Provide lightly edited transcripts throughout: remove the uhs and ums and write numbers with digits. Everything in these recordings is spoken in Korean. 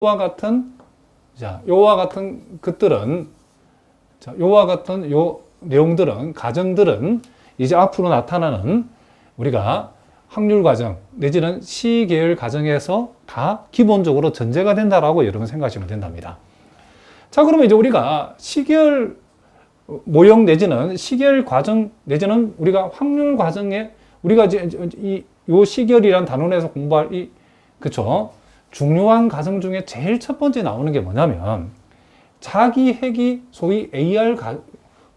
요와 같은 요와 같은 것들은 요와 같은 요 내용들은 가정들은 이제 앞으로 나타나는 우리가 확률 과정 내지는 시계열 과정에서 다 기본적으로 전제가 된다라고 여러분 생각하시면 된답니다. 자, 그러면 이제 우리가 시계열 모형 내지는 시계열 과정 내지는 우리가 확률 과정에 우리가 이제 요 시계열이란 단원에서 공부할 그쵸? 중요한 과정 중에 제일 첫 번째 나오는 게 뭐냐면 자기 핵이 소위 AR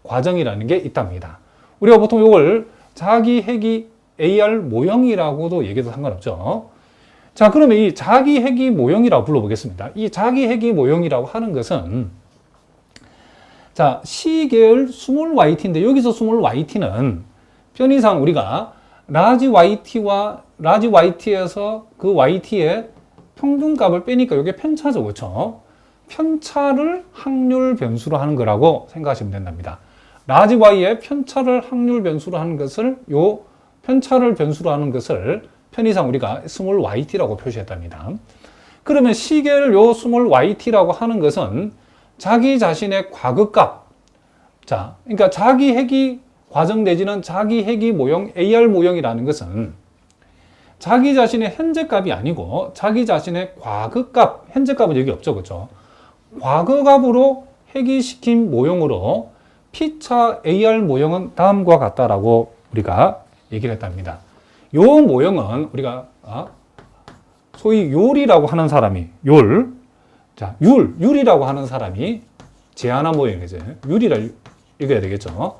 과정이라는 게 있답니다. 우리가 보통 이걸 자기 핵이 AR 모형이라고도 얘기해도 상관없죠. 자, 그러면 이 자기 핵이 모형이라고 불러보겠습니다. 이 자기 핵이 모형이라고 하는 것은 자, C계열 스몰 yt인데 여기서 스몰 yt는 편의상 우리가 라지 yt와 라지 yt에서 그 yt의 평균값을 빼니까 이게 편차죠, 그렇죠? 편차를 확률 변수로 하는 거라고 생각하시면 된답니다. 라지 y의 편차를 확률 변수로 하는 것을 요 편차를 변수로 하는 것을 편의상 우리가 스몰 yt라고 표시했답니다. 그러면 시계를 요 스몰 yt라고 하는 것은 자기 자신의 과거값, 자, 그러니까 자기 핵이 과정 내지는 자기 핵이 모형 AR 모형이라는 것은 자기 자신의 현재값이 아니고 자기 자신의 과거값, 현재값은 여기 없죠, 그렇죠? 과거값으로 핵이시킨 모형으로 P차 AR 모형은 다음과 같다라고 우리가 얘기를 했답니다. 요 모형은 우리가 소위 율이라고 하는 사람이 자, 율이라고 하는 사람이 제안한 모형이죠. 율이라 읽어야 되겠죠.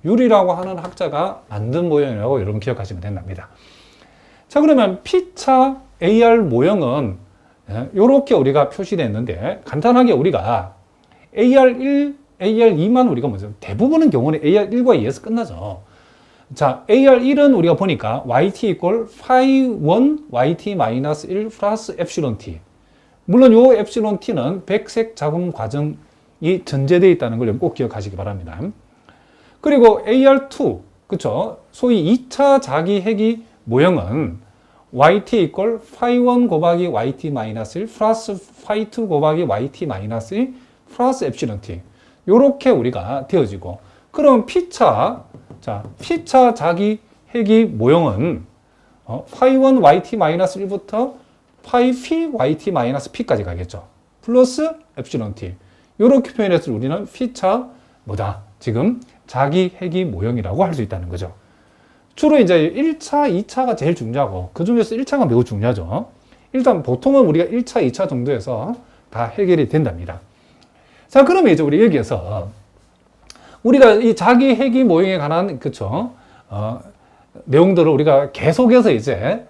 율이라고 하는 학자가 만든 모형이라고 여러분 기억하시면 된답니다. 자, 그러면 P차 AR 모형은 이렇게 우리가 표시되어 있는데 간단하게 우리가 AR1, AR2만 우리가 먼저 대부분의 경우는 AR1과 2에서 끝나죠. 자, AR1은 우리가 보니까 YT equal phi1 YT-1 플러스 epsilon T. 물론 요 epsilon T는 백색 자금 과정이 전제되어 있다는 걸 꼭 기억하시기 바랍니다. 그리고 AR2, 그쵸? 소위 2차 자기 핵이 모형은 YT equal phi1 곱하기 YT-1 플러스 phi2 곱하기 YT-1 플러스 epsilon T. 요렇게 우리가 되어지고, 그럼 P차 자기 핵이 모형은 phi1 YT-1부터 phi p YT-P까지 가겠죠. 플러스 epsilon T. 요렇게 표현해서 우리는 P차 지금 자기 핵이 모형이라고 할 수 있다는 거죠. 주로 이제 1차, 2차가 제일 중요하고 그 중에서 1차가 매우 중요하죠. 일단 보통은 우리가 1차, 2차 정도에서 다 해결이 된답니다. 자, 그러면 이제 우리 여기에서 우리가 이 자기 핵이 모형에 관한 내용들을 우리가 계속해서 이제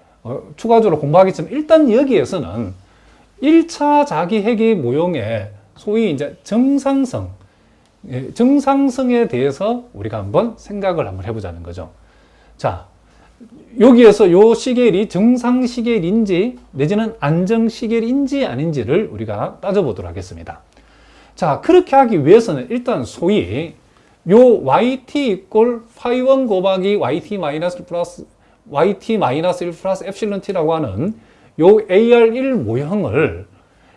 추가적으로 공부하겠지만 일단 여기에서는 1차 자기 핵이 모형의 소위 이제 정상성에 대해서 우리가 한번 생각을 한번 해보자는 거죠. 자, 여기에서 요 시계열이 정상 시계열인지 내지는 안정 시계열인지 아닌지를 우리가 따져보도록 하겠습니다. 자, 그렇게 하기 위해서는 일단 소위 요 YT equal phi1 곱하기 YT-1 플러스 YT-1 플러스 epsilon T라고 하는 요 AR1 모형을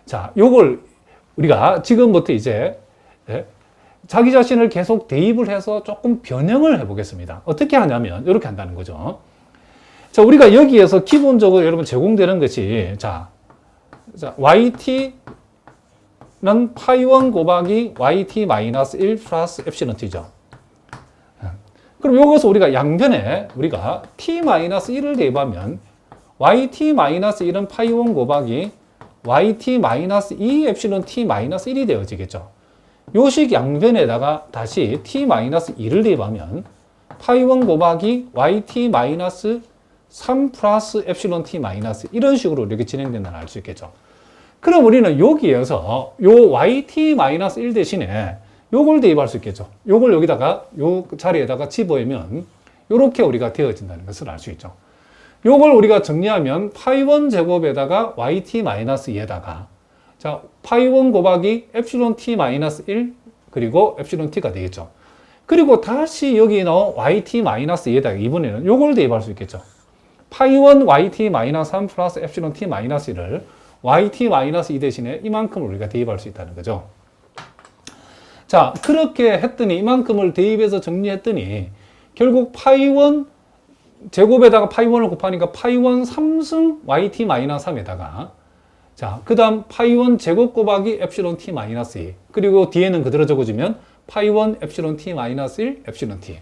자, 요걸 우리가 지금부터 이제 자기 자신을 계속 대입을 해서 조금 변형을 해보겠습니다. 어떻게 하냐면 이렇게 한다는 거죠. 자, 우리가 여기에서 기본적으로 여러분 제공되는 것이 자 YT는 phi1 곱하기 YT-1 플러스 epsilon T죠. 그럼 여기서 우리가 양변에 우리가 T-1을 대입하면 YT-1은 phi1 곱하기 YT-2 epsilon T-1이 되어지겠죠. 요식 양변에다가 다시 T-2를 대입하면 phi1 곱하기 YT-3 플러스 epsilon T- 이런 식으로 이렇게 진행된다는 알 수 있겠죠. 그럼 우리는 여기에서 요 YT-1 대신에 요걸 대입할 수 있겠죠. 요걸 여기다가 요 자리에다가 집어오면 요렇게 우리가 되어진다는 것을 알 수 있죠. 요걸 우리가 정리하면 phi1 제곱에다가 YT-2에다가 자, phi1 곱하기 epsilon T-1 그리고 epsilon T가 되겠죠. 그리고 다시 여기 넣은 YT-2에다가 이번에는 요걸 대입할 수 있겠죠. phi1 YT-3 플러스 epsilon T-1을 yt-2 대신에 이만큼을 우리가 대입할 수 있다는 거죠. 자, 그렇게 했더니 이만큼을 대입해서 정리했더니 결국 파이1 제곱에다가 파이1을 곱하니까 파이1 3승 yt-3에다가 자, 그 다음 파이1 제곱 곱하기 엡실론 t-2 그리고 뒤에는 그대로 적어주면 파이1 엡실론 t-1 엡실론 t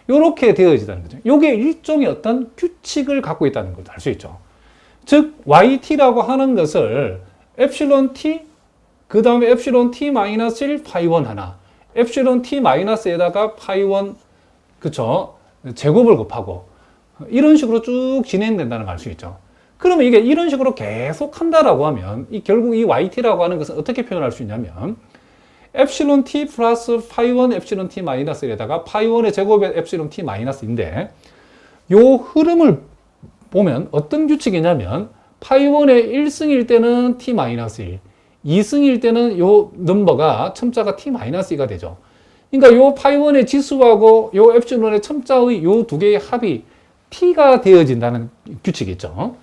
요렇게 되어지다는 거죠. 요게 일종의 어떤 규칙을 갖고 있다는 걸 알 수 있죠. 즉 yt라고 하는 것을 엡실론 t 그 다음에 엡실론 t-1 파이1 하나 엡실론 t-에다가 파이1 그쵸 제곱을 곱하고 이런 식으로 쭉 진행된다는 걸 알 수 있죠. 그러면 이게 이런 식으로 계속 한다라고 하면 결국 이 yt라고 하는 것은 어떻게 표현할 수 있냐면 엡실론 t 플러스 파이1 엡실론 t-1에다가 파이1의 제곱의 엡실론 t-인데 요 흐름을 보면 어떤 규칙이냐면 파이1의 1승일 때는 t-1 2승일 때는 요 넘버가 첨자가 t-2가 되죠. 그러니까 요 파이1의 지수하고 요 엡실론의 첨자의 요 두 개의 합이 t가 되어진다는 규칙이 있죠.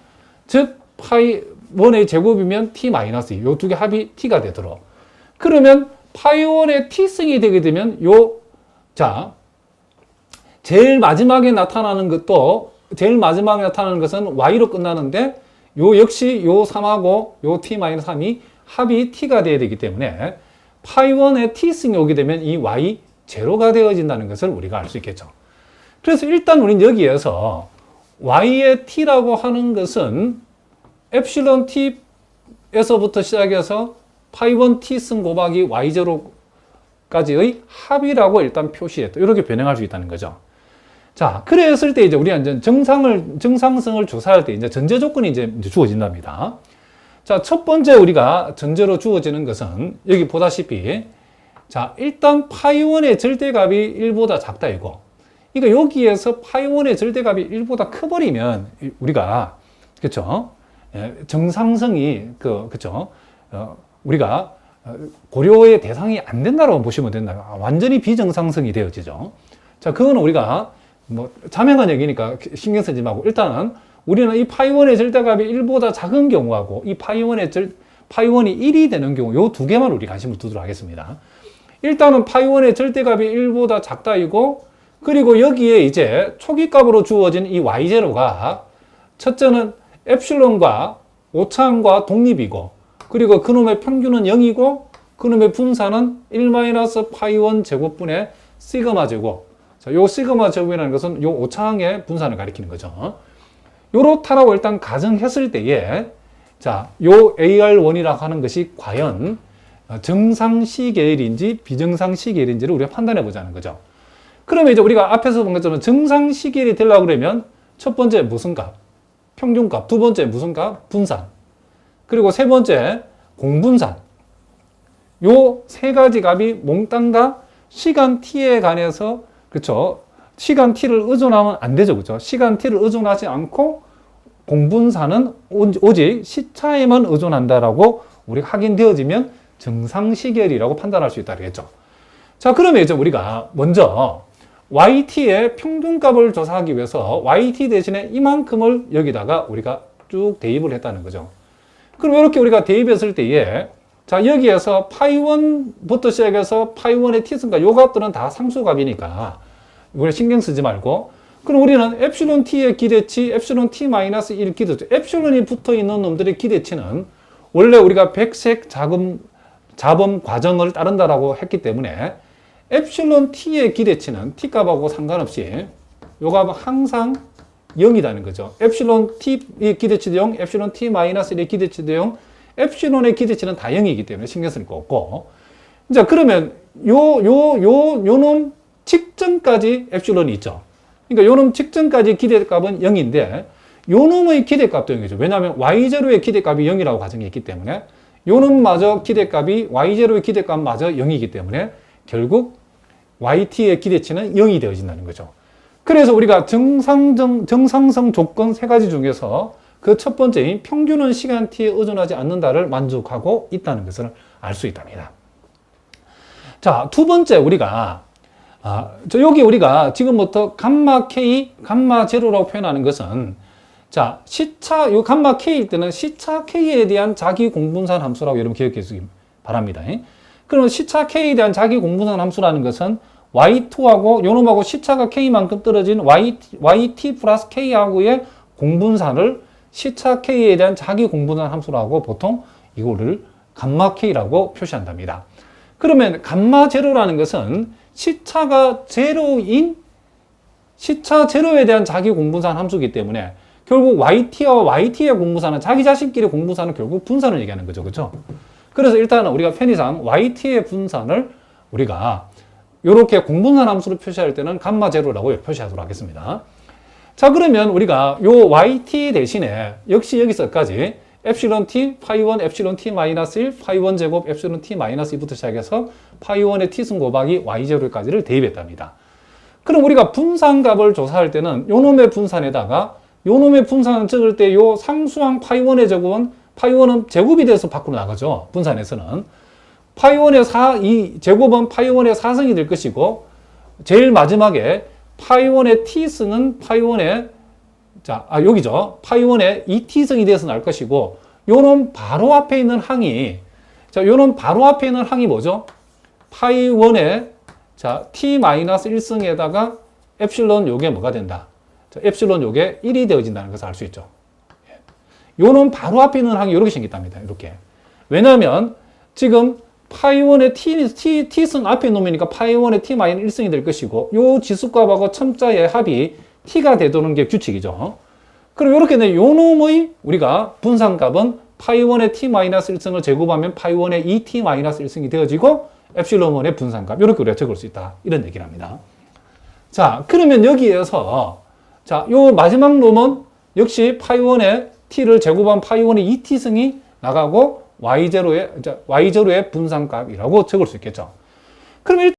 즉 파이1의 제곱이면 t-2 요 두 개 합이 t가 되도록 그러면 파이1의 t승이 되게 되면 자 제일 마지막에 나타나는 것은 y로 끝나는데 요 역시 요 3하고 요 t-3이 합이 t가 되어야 되기 때문에 파이1의 t승이 오게 되면 이 y 제로가 되어진다는 것을 우리가 알 수 있겠죠. 그래서 일단 우리는 여기에서 y의 t라고 하는 것은 엡실론 t에서부터 시작해서 파이1 t승 곱하기 y0까지의 합이라고 일단 표시했다. 이렇게 변형할 수 있다는 거죠. 자, 그랬을 때 이제 우리가 이제 정상성을 조사할 때 이제 전제 조건이 이제 주어진답니다. 자, 첫 번째 우리가 전제로 주어지는 것은 여기 보다시피 자, 일단 파이1의 절대값이 1보다 작다 이거. 그러니까 여기에서 파이1의 절대값이 1보다 커버리면 우리가 그렇죠? 정상성이 그렇죠? 우리가 고려의 대상이 안 된다고 보시면 된다. 완전히 비정상성이 되어지죠. 자, 그거는 우리가 뭐 자명한 얘기니까 신경 쓰지 말고 일단은 우리는 이 파이1의 절대값이 1보다 작은 경우하고 이 파이1이 1이 되는 경우 요 두 개만 우리 관심을 두도록 하겠습니다. 일단은 파이1의 절대값이 1보다 작다이고 그리고 여기에 이제 초기값으로 주어진 이 y0가 첫째는 엡실론과 오차항과 독립이고 그리고 그놈의 평균은 0이고 그놈의 분산은 1-파이1 제곱분의 시그마 제곱. 자, 요 시그마 제곱이라는 것은 요 오차항의 분산을 가리키는 거죠. 요렇다라고 일단 가정했을 때에 자, 요 AR1이라고 하는 것이 과연 정상 시계일인지 비정상 시계일인지를 우리가 판단해 보자는 거죠. 그러면 이제 우리가 앞에서 본 것처럼 정상 시계일이 되려고 그러면 첫 번째 무슨 값? 평균값. 두 번째 무슨 값? 분산. 그리고 세 번째 공분산. 요 세 가지 값이 몽땅 다 시간 t에 관해서 그렇죠? 시간 t를 의존하면 안 되죠. 그렇죠? 시간 t를 의존하지 않고 공분산은 오직 시차에만 의존한다라고 우리가 확인되어지면 정상 시계일이라고 판단할 수 있다 그랬죠. 자, 그러면 이제 우리가 먼저 yt의 평균값을 조사하기 위해서 yt 대신에 이만큼을 여기다가 우리가 쭉 대입을 했다는 거죠. 그럼 이렇게 우리가 대입했을 때에 자, 여기에서 파이1부터 시작해서 파이1의 t승가 요 값들은 다 상수값이니까 우리 신경 쓰지 말고 그럼 우리는 엡실론 t의 기대치, 엡실론 t-1 기대치, 엡실론이 붙어 있는 놈들의 기대치는 원래 우리가 백색 잡음 과정을 따른다라고 했기 때문에 엡실론 t의 기대치는 t값하고 상관없이 요 값은 항상 0이라는 거죠. 엡실론 t의 기대치도 0, 엡실론 t-1의 기대치도 0, 엡실론의 기대치는 다 0이기 때문에 신경 쓸 거 없고. 자, 그러면 요놈 직전까지 엡실론이 있죠. 그러니까 요놈 직전까지 기대값은 0인데 요놈의 기대값도 0이죠. 왜냐하면 y0의 기대값이 0이라고 가정했기 때문에 요놈마저 기대값이 y0의 기대값마저 0이기 때문에 결국 yt의 기대치는 0이 되어진다는 거죠. 그래서 우리가 정상성 조건 세 가지 중에서 그 첫 번째인 평균은 시간 t에 의존하지 않는다를 만족하고 있다는 것을 알 수 있답니다. 자, 두 번째 우리가 여기 우리가 지금부터 감마 k, 감마 제로라고 표현하는 것은 자, 시차, 요 감마 K일 때는 시차 K에 대한 자기 공분산 함수라고 여러분 기억해 주시기 바랍니다. 그러면 시차 K에 대한 자기 공분산 함수라는 것은 Y2하고 요놈하고 시차가 K만큼 떨어진 YT 플러스 K하고의 공분산을 시차 K에 대한 자기 공분산 함수라고 보통 이거를 감마 K라고 표시한답니다. 그러면 감마 제로라는 것은 시차가 제로인 시차 제로에 대한 자기 공분산 함수이기 때문에 결국 YT와 YT의 공분산은 자기 자신끼리 공분산은 결국 분산을 얘기하는 거죠. 그렇죠? 그래서 일단은 우리가 편의상 YT의 분산을 우리가 이렇게 공분산 함수로 표시할 때는 감마 제로라고 표시하도록 하겠습니다. 자, 그러면 우리가 요 YT 대신에 역시 여기서까지 epsilon t, 파이1, epsilon t 마이너스 1, 파이1 제곱, epsilon t 마이너스 2부터 시작해서 파이1의 t승 곱하기 y0까지를 대입했답니다. 그럼 우리가 분산값을 조사할 때는 요 놈의 분산에다가 요 놈의 분산을 적을 때 요 상수항 파이1의 제곱은 파이1은 제곱이 돼서 밖으로 나가죠. 분산에서는. 파이1의 이 제곱은 파이1의 4승이 될 것이고 제일 마지막에 파이1의 t승은 파이1의 여기죠. 파이1의 2t승이 돼서 날 것이고 요놈 바로 앞에 있는 항이 요놈 바로 앞에 있는 항이 뭐죠? 파이1의 t-1승에다가 엡실론 요게 뭐가 된다? 엡실론 요게 1이 되어진다는 것을 알 수 있죠. 요놈 바로 앞에 있는 항이 이렇게 생겼답니다. 이렇게. 왜냐하면 지금 파이1의 t승 앞에 놓으니까 파이1의 t-1승이 될 것이고 요 지수값하고 첨자의 합이 t가 되도록 게 규칙이죠. 그럼 이렇게 요 놈의 우리가 분산값은 파이1의 t-1승을 제곱하면 파이1의 2t-1승이 되어지고 엡실론1의 분산값 이렇게 우리가 적을 수 있다. 이런 얘기를 합니다. 자, 그러면 여기에서 요 마지막 놈은 역시 파이1의 t를 제곱한 파이1의 2t승이 나가고 y0의 분산값이라고 적을 수 있겠죠. 그럼